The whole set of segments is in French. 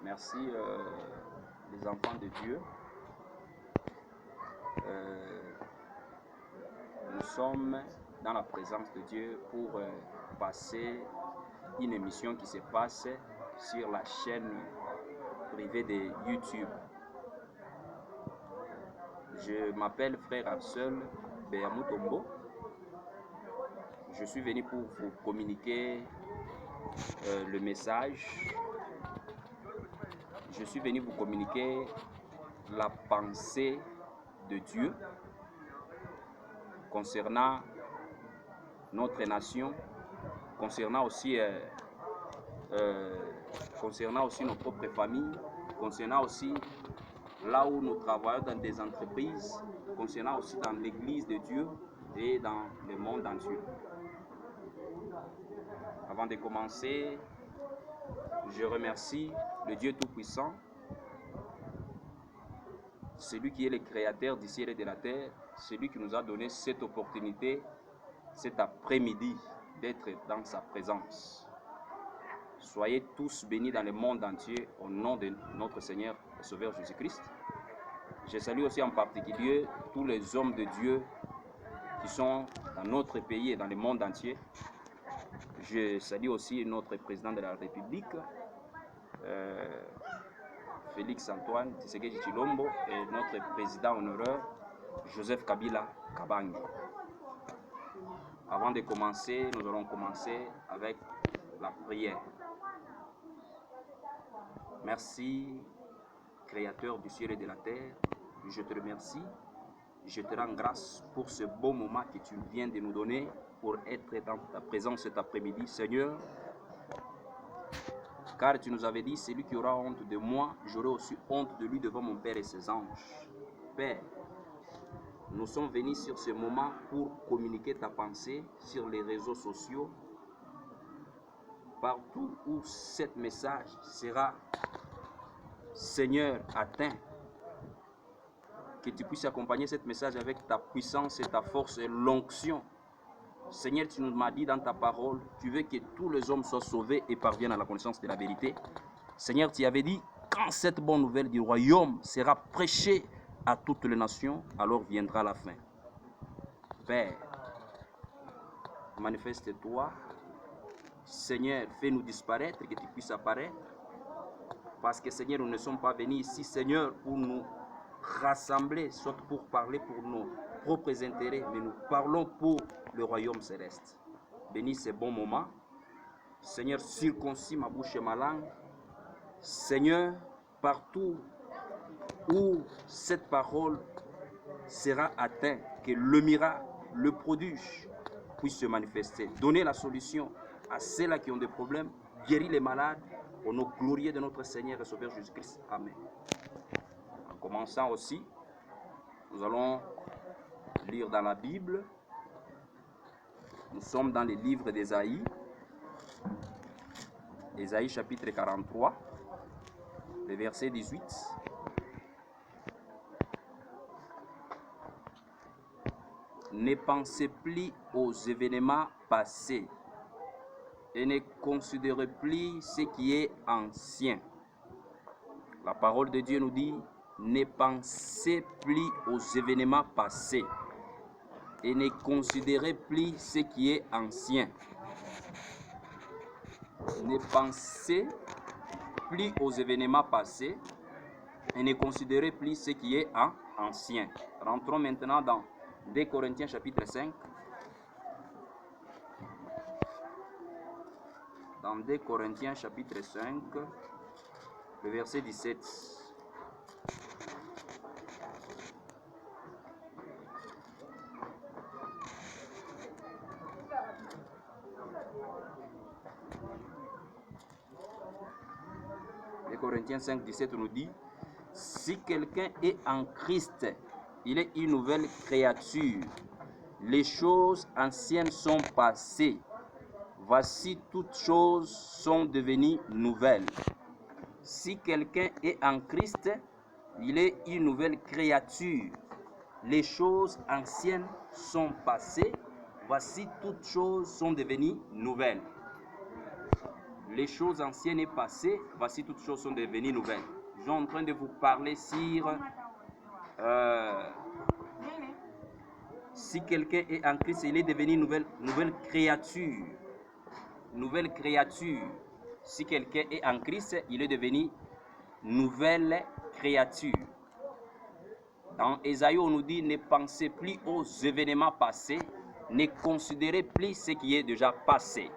Merci les enfants de Dieu. Nous sommes dans la présence de Dieu pour passer une émission qui se passe sur la chaîne privée de YouTube. Je m'appelle Frère Abseul Béamoutombo. Je suis venu pour vous communiquer le message. Je suis venu vous communiquer la pensée de Dieu concernant notre nation, concernant aussi nos propres familles, concernant aussi là où nous travaillons dans des entreprises, concernant aussi dans l'église de Dieu et dans le monde entier. Avant de commencer, je remercie le Dieu Tout-Puissant, celui qui est le créateur du ciel et de la terre, celui qui nous a donné cette opportunité, cet après-midi, d'être dans sa présence. Soyez tous bénis dans le monde entier au nom de notre Seigneur et Sauveur Jésus-Christ. Je salue aussi en particulier tous les hommes de Dieu qui sont dans notre pays et dans le monde entier. Je salue aussi notre président de la République, Félix Antoine Tshisekedi Tshilombo, et notre président honoraire, Joseph Kabila Kabange. Avant de commencer, nous allons commencer avec la prière. Merci, Créateur du ciel et de la terre. Je te remercie. Je te rends grâce pour ce beau moment que tu viens de nous donner pour être dans ta présence cet après-midi, Seigneur. Car tu nous avais dit, celui qui aura honte de moi, j'aurai aussi honte de lui devant mon Père et ses anges. Père, nous sommes venus sur ce moment pour communiquer ta pensée sur les réseaux sociaux. Partout où ce message sera, Seigneur, atteint, que tu puisses accompagner ce message avec ta puissance et ta force et l'onction. Seigneur, tu nous m'as dit dans ta parole, tu veux que tous les hommes soient sauvés et parviennent à la connaissance de la vérité. Seigneur, tu avais dit, quand cette bonne nouvelle du royaume sera prêchée à toutes les nations, alors viendra la fin. Père, manifeste-toi. Seigneur, fais-nous disparaître, que tu puisses apparaître. Parce que, Seigneur, nous ne sommes pas venus ici, Seigneur, pour nous rassembler, soit pour parler pour nos propres intérêts, mais nous parlons pour le royaume céleste. Bénis ces bons moments. Seigneur, circoncis ma bouche et ma langue. Seigneur, partout où cette parole sera atteinte, que le miracle, le prodige puisse se manifester. Donner la solution à ceux-là qui ont des problèmes, guérir les malades, au nom glorieux de notre Seigneur et Sauveur Jésus-Christ. Amen. En commençant aussi, nous allons lire dans la Bible. Nous sommes dans les livres d'Ésaïe. Ésaïe chapitre 43, le verset 18. Ne pensez plus aux événements passés et ne considérez plus ce qui est ancien. La parole de Dieu nous dit, ne pensez plus aux événements passés et ne considérez plus ce qui est ancien. Ne pensez plus aux événements passés et ne considérez plus ce qui est ancien. Rentrons maintenant dans 2 Corinthiens chapitre 5. Dans 2 Corinthiens chapitre 5, le verset 17. Corinthiens 5, 17 nous dit, si quelqu'un est en Christ, il est une nouvelle créature. Les choses anciennes sont passées. Voici toutes choses sont devenues nouvelles. Si quelqu'un est en Christ, il est une nouvelle créature. Les choses anciennes sont passées. Voici toutes choses sont devenues nouvelles. les choses anciennes et passées, voici toutes choses sont devenues nouvelles. Je suis en train de vous parler sur si quelqu'un est en Christ, il est devenu nouvelle créature. Nouvelle créature. Si quelqu'un est en Christ, il est devenu nouvelle créature. Dans Ésaïe, on nous dit, ne pensez plus aux événements passés, ne considérez plus ce qui est déjà passé.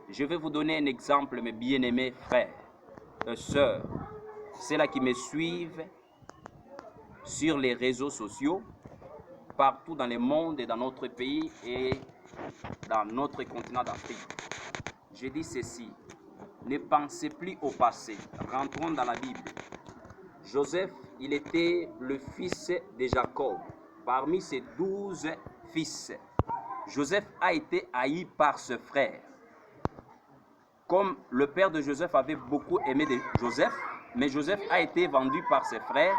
Je vais vous donner un exemple, mes bien-aimés frères et sœurs, ceux-là qui me suivent sur les réseaux sociaux, partout dans le monde et dans notre pays et dans notre continent d'Afrique. Je dis ceci, ne pensez plus au passé, rentrons dans la Bible. Joseph, il était le fils de Jacob. Parmi ses 12 fils, Joseph a été haï par ses frères. Comme le père de Joseph avait beaucoup aimé Joseph, mais Joseph a été vendu par ses frères,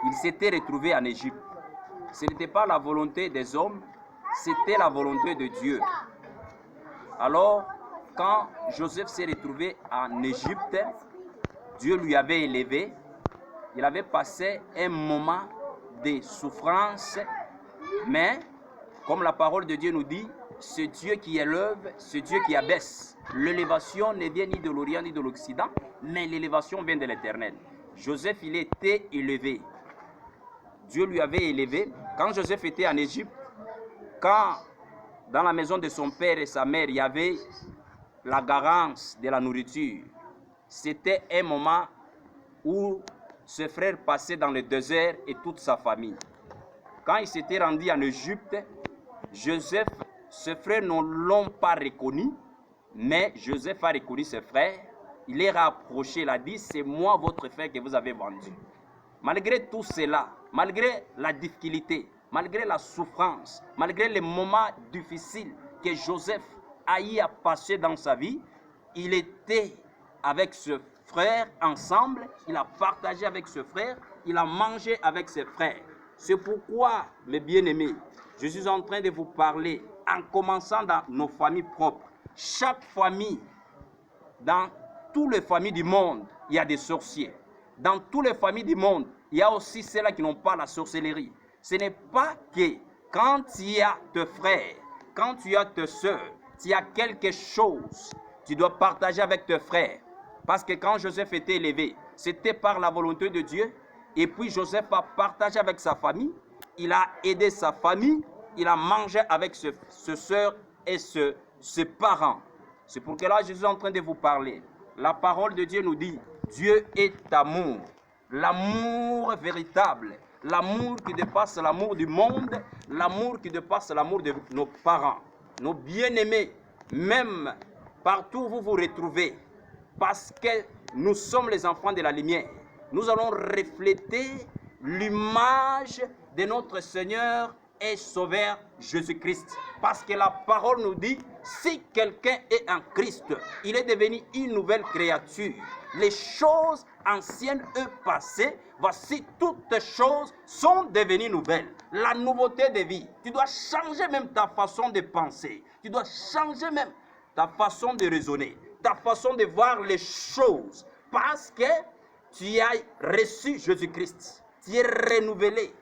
il s'était retrouvé en Égypte. Ce n'était pas la volonté des hommes, c'était la volonté de Dieu. Alors, quand Joseph s'est retrouvé en Égypte, Dieu lui avait élevé, il avait passé un moment de souffrance, mais comme la parole de Dieu nous dit, c'est Dieu qui élève, c'est Dieu qui abaisse. L'élévation ne vient ni de l'Orient ni de l'Occident, mais l'élévation vient de l'Éternel. Joseph, il était élevé. Dieu lui avait élevé. Quand Joseph était en Égypte, quand dans la maison de son père et sa mère, il y avait la carence de la nourriture, c'était un moment où ses frères passaient dans le désert et toute sa famille. Quand il s'était rendu en Égypte, Joseph, ses frères ne l'ont pas reconnu, mais Joseph a reconnu ses frères. Il les a rapprochés, il a dit, c'est moi votre frère que vous avez vendu. Malgré tout cela, malgré la difficulté, malgré la souffrance, malgré les moments difficiles que Joseph a eu à passer dans sa vie, il était avec ce frère ensemble, il a partagé avec ce frère, il a mangé avec ses frères. C'est pourquoi, mes bien-aimés, je suis en train de vous parler en commençant dans nos familles propres. Chaque famille, dans toutes les familles du monde, il y a des sorciers. Dans toutes les familles du monde, il y a aussi ceux-là qui n'ont pas la sorcellerie. Ce n'est pas que quand tu as tes frères, quand tu as tes soeurs, tu as quelque chose, tu dois partager avec tes frères. Parce que quand Joseph était élevé, c'était par la volonté de Dieu. Et puis Joseph a partagé avec sa famille, il a aidé sa famille, il a mangé avec ses soeurs et ses parents. C'est pour que là, je suis en train de vous parler. La parole de Dieu nous dit, Dieu est amour, l'amour véritable, l'amour qui dépasse l'amour du monde, l'amour qui dépasse l'amour de nos parents, nos bien-aimés, même partout où vous vous retrouvez, parce que nous sommes les enfants de la lumière. Nous allons refléter l'image de notre Seigneur et Sauveur Jésus-Christ. Parce que la parole nous dit, si quelqu'un est en Christ, il est devenu une nouvelle créature. Les choses anciennes et passées, voici toutes choses sont devenues nouvelles. La nouveauté de vie. Tu dois changer même ta façon de penser. Tu dois changer même ta façon de raisonner, ta façon de voir les choses. Parce que tu as reçu Jésus-Christ. Tu es renouvelé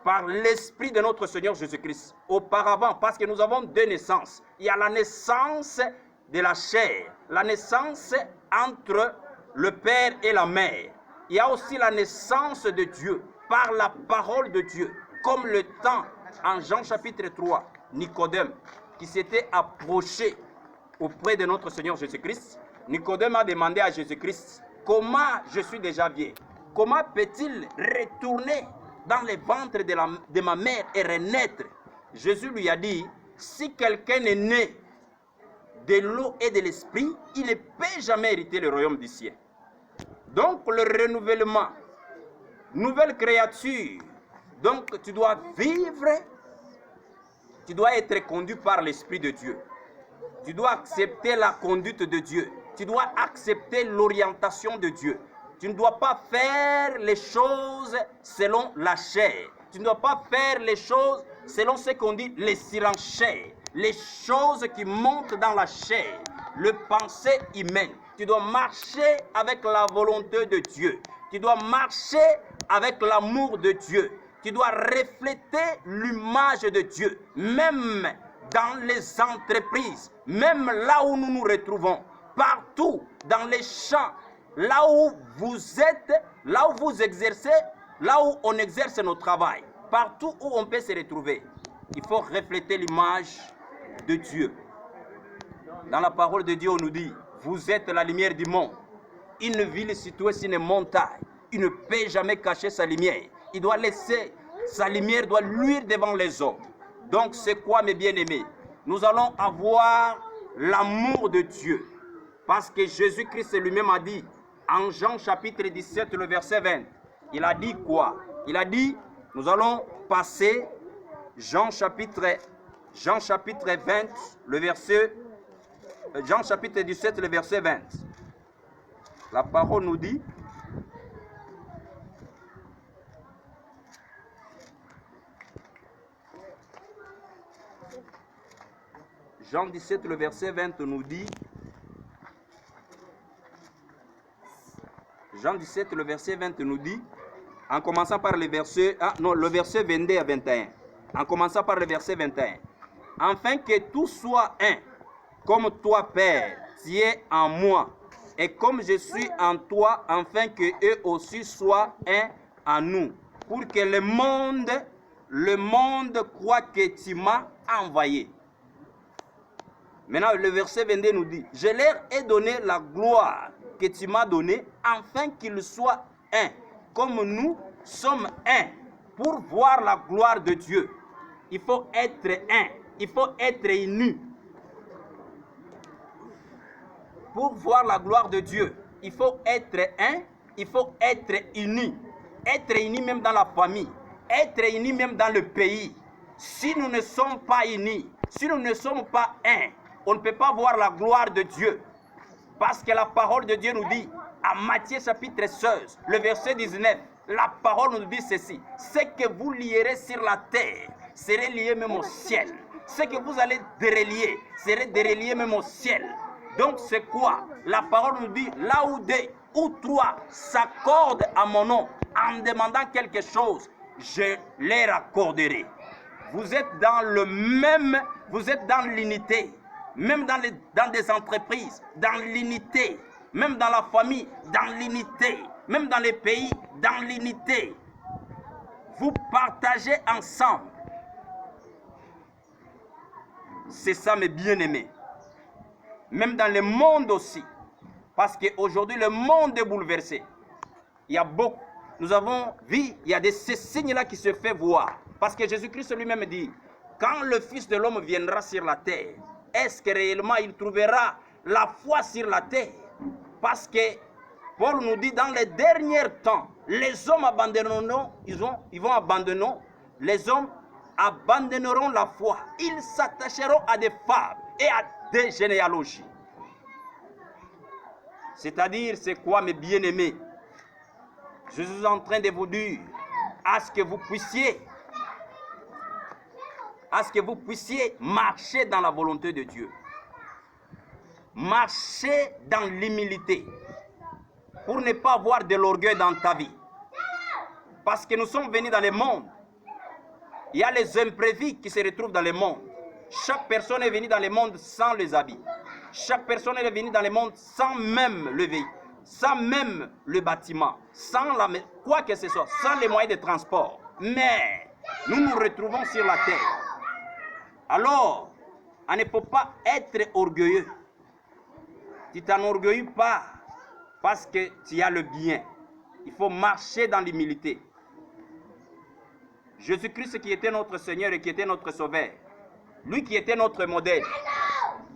par l'Esprit de notre Seigneur Jésus-Christ. Auparavant, parce que nous avons deux naissances. Il y a la naissance de la chair, la naissance entre le Père et la Mère. Il y a aussi la naissance de Dieu, par la parole de Dieu. Comme le temps, en Jean chapitre 3, Nicodème, qui s'était approché auprès de notre Seigneur Jésus-Christ, Nicodème a demandé à Jésus-Christ, comment je suis déjà vieux? Comment peut-il retourner dans le ventre de ma mère et renaître? Jésus lui a dit, si quelqu'un est né de l'eau et de l'esprit, il ne peut jamais hériter le royaume du ciel. Donc le renouvellement, nouvelle créature, donc tu dois vivre, tu dois être conduit par l'Esprit de Dieu. Tu dois accepter la conduite de Dieu. Tu dois accepter l'orientation de Dieu. Tu ne dois pas faire les choses selon la chair. Tu ne dois pas faire les choses selon ce qu'on dit les surenchères. les choses qui montent dans la chair, le pensée humaine. Tu dois marcher avec la volonté de Dieu. Tu dois marcher avec l'amour de Dieu. Tu dois refléter l'image de Dieu, même dans les entreprises, même là où nous nous retrouvons, partout, dans les champs, là où vous êtes, là où vous exercez, là où on exerce nos travail, partout où on peut se retrouver. Il faut refléter l'image de Dieu. Dans la parole de Dieu, on nous dit, vous êtes la lumière du monde. Une ville située sur une montagne, il ne peut jamais cacher sa lumière. Il doit laisser, sa lumière doit luire devant les hommes. Donc c'est quoi, mes bien-aimés? Nous allons avoir l'amour de Dieu. Parce que Jésus-Christ lui-même a dit, en Jean chapitre 17, le verset 20, il a dit quoi? Il a dit, nous allons passer Jean chapitre 20, le verset, Jean chapitre 17, le verset 20. La parole nous dit, Jean 17, le verset 20 nous dit, Jean 17, le verset 20 nous dit, en commençant par le verset, le verset 22 à 21. En commençant par le verset 21. Afin que tout soit un, comme toi, Père, tu es en moi, et comme je suis en toi, afin que eux aussi soient un en nous, pour que le monde croit que tu m'as envoyé. Maintenant, le verset 22 nous dit, je leur ai donné la gloire que tu m'as donnée, afin qu'ils soient un, comme nous sommes un, pour voir la gloire de Dieu. Il faut être un, il faut être unis. Pour voir la gloire de Dieu, il faut être un, il faut être unis. Être unis même dans la famille, être unis même dans le pays. Si nous ne sommes pas unis, si nous ne sommes pas un, on ne peut pas voir la gloire de Dieu. Parce que la parole de Dieu nous dit, à Matthieu chapitre 16, le verset 19, la parole nous dit ceci, ce que vous lierez sur la terre, serait lié même au ciel. Ce que vous allez dérélier, serait dérélié même au ciel. Donc c'est quoi? La parole nous dit, là où deux ou trois s'accordent à mon nom, en demandant quelque chose, je leur accorderai. Vous êtes dans le même, vous êtes dans l'unité. Même dans des entreprises, dans l'unité, même dans la famille, dans l'unité, même dans les pays, dans l'unité. Vous partagez ensemble. C'est ça, mes bien-aimés. Même dans le monde aussi. Parce qu'aujourd'hui, le monde est bouleversé. Il y a beaucoup. Nous avons vu, il y a ces signes-là qui se font voir. Parce que Jésus-Christ lui-même dit, quand le Fils de l'homme viendra sur la terre, est-ce que réellement il trouvera la foi sur la terre? Parce que Paul nous dit dans les derniers temps, les hommes abandonneront, ils vont abandonner, les hommes abandonneront la foi. Ils s'attacheront à des fables et à des généalogies. C'est-à-dire, c'est quoi, mes bien-aimés? Je suis en train de vous dire, à ce que vous puissiez marcher dans la volonté de Dieu. Marcher dans l'humilité. Pour ne pas avoir de l'orgueil dans ta vie. Parce que nous sommes venus dans le monde. Il y a les imprévus qui se retrouvent dans le monde. Chaque personne est venue dans le monde sans les habits. Chaque personne est venue dans le monde sans même le véhicule, sans même le bâtiment, sans quoi que ce soit, sans les moyens de transport. Mais nous nous retrouvons sur la terre. Alors, on ne peut pas être orgueilleux. Tu t'enorgueillis pas parce que tu as le bien. Il faut marcher dans l'humilité. Jésus-Christ qui était notre Seigneur et qui était notre Sauveur, lui qui était notre modèle,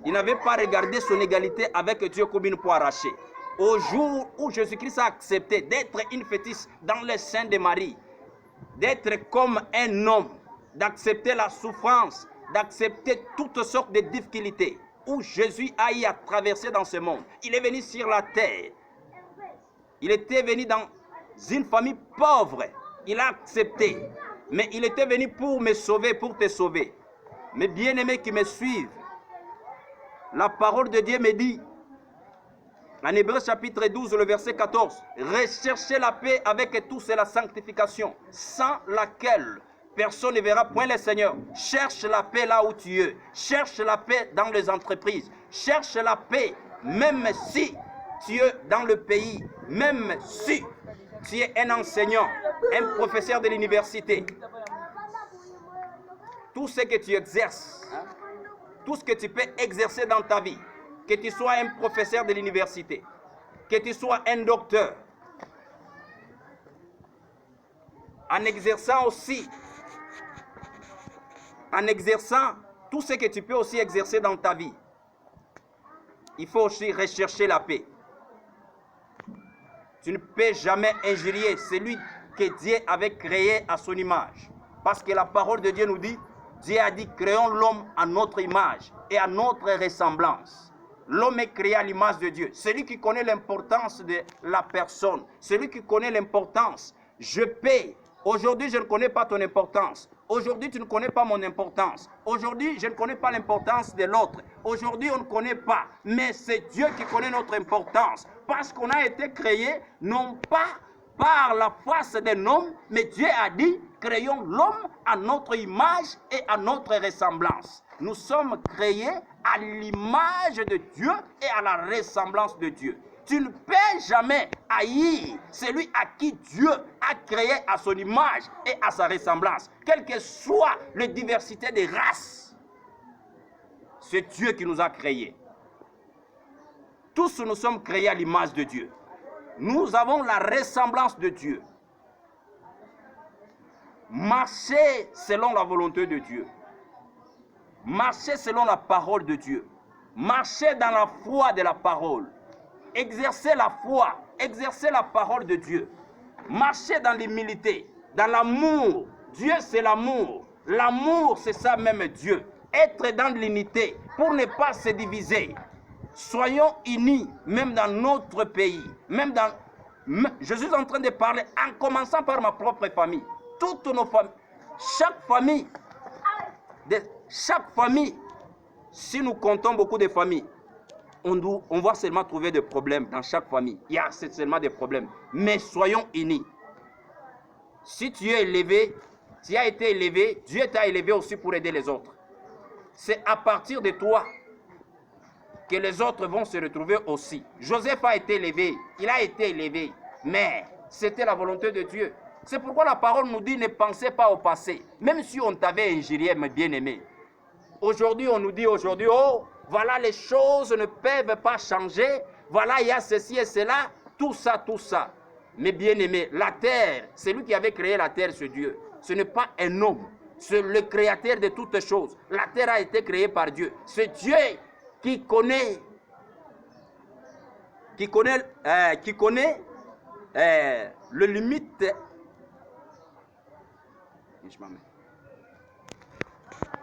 il n'avait pas regardé son égalité avec Dieu comme une peau arrachée. Au jour où Jésus-Christ a accepté d'être une fétiche dans le sein de Marie, d'être comme un homme, d'accepter la souffrance, d'accepter toutes sortes de difficultés, où Jésus a eu à traverser dans ce monde. Il est venu sur la terre. Il était venu dans une famille pauvre. Il a accepté. Mais il était venu pour me sauver, pour te sauver. Mes bien-aimés qui me suivent, la parole de Dieu me dit, en Hébreux chapitre 12, le verset 14, recherchez la paix avec tous et la sanctification, sans laquelle personne ne verra point le Seigneur. Cherche la paix là où tu es. Cherche la paix dans les entreprises. Cherche la paix même si tu es dans le pays, même si tu es un enseignant, un professeur de l'université. Tout ce que tu exerces, tout ce que tu peux exercer dans ta vie, que tu sois un professeur de l'université, que tu sois un docteur, en exerçant tout ce que tu peux aussi exercer dans ta vie, il faut aussi rechercher la paix. Tu ne peux jamais injurier celui que Dieu avait créé à son image. Parce que la parole de Dieu nous dit, Dieu a dit, créons l'homme à notre image et à notre ressemblance. L'homme est créé à l'image de Dieu. Celui qui connaît l'importance de la personne, celui qui connaît l'importance, je paie. Aujourd'hui, je ne connais pas ton importance. Aujourd'hui, tu ne connais pas mon importance. Aujourd'hui, je ne connais pas l'importance de l'autre. Aujourd'hui, on ne connaît pas. Mais c'est Dieu qui connaît notre importance. Parce qu'on a été créé, non pas par la face d'un homme, mais Dieu a dit, créons l'homme à notre image et à notre ressemblance. Nous sommes créés à l'image de Dieu et à la ressemblance de Dieu. Tu ne peux jamais haïr celui à qui Dieu a créé à son image et à sa ressemblance, quelle que soit la diversité des races. C'est Dieu qui nous a créés. Tous nous sommes créés à l'image de Dieu. Nous avons la ressemblance de Dieu. Marcher selon la volonté de Dieu. Marcher selon la parole de Dieu. Marcher dans la foi de la parole. Exercer la foi, exercer la parole de Dieu. Marcher dans l'humilité, dans l'amour. Dieu, c'est l'amour. L'amour, c'est ça même Dieu. Être dans l'unité pour ne pas se diviser. Soyons unis, même dans notre pays. Je suis en train de parler en commençant par ma propre famille. Toutes nos familles, chaque famille, si nous comptons beaucoup de familles, on va seulement trouver des problèmes dans chaque famille. Il y a seulement des problèmes. Mais soyons unis. Si tu es élevé, tu as été élevé, Dieu t'a élevé aussi pour aider les autres. C'est à partir de toi que les autres vont se retrouver aussi. Joseph a été élevé, il a été élevé, mais c'était la volonté de Dieu. C'est pourquoi la parole nous dit, ne pensez pas au passé. Même si on t'avait injurié, mes bien-aimés. Aujourd'hui, on nous dit aujourd'hui, oh, voilà, les choses ne peuvent pas changer. Voilà, il y a ceci et cela, tout ça, tout ça. Mes bien-aimés, la terre, c'est lui qui avait créé la terre, c'est Dieu. Ce n'est pas un homme, c'est le créateur de toutes choses. La terre a été créée par Dieu. C'est Dieu qui connaît le limite.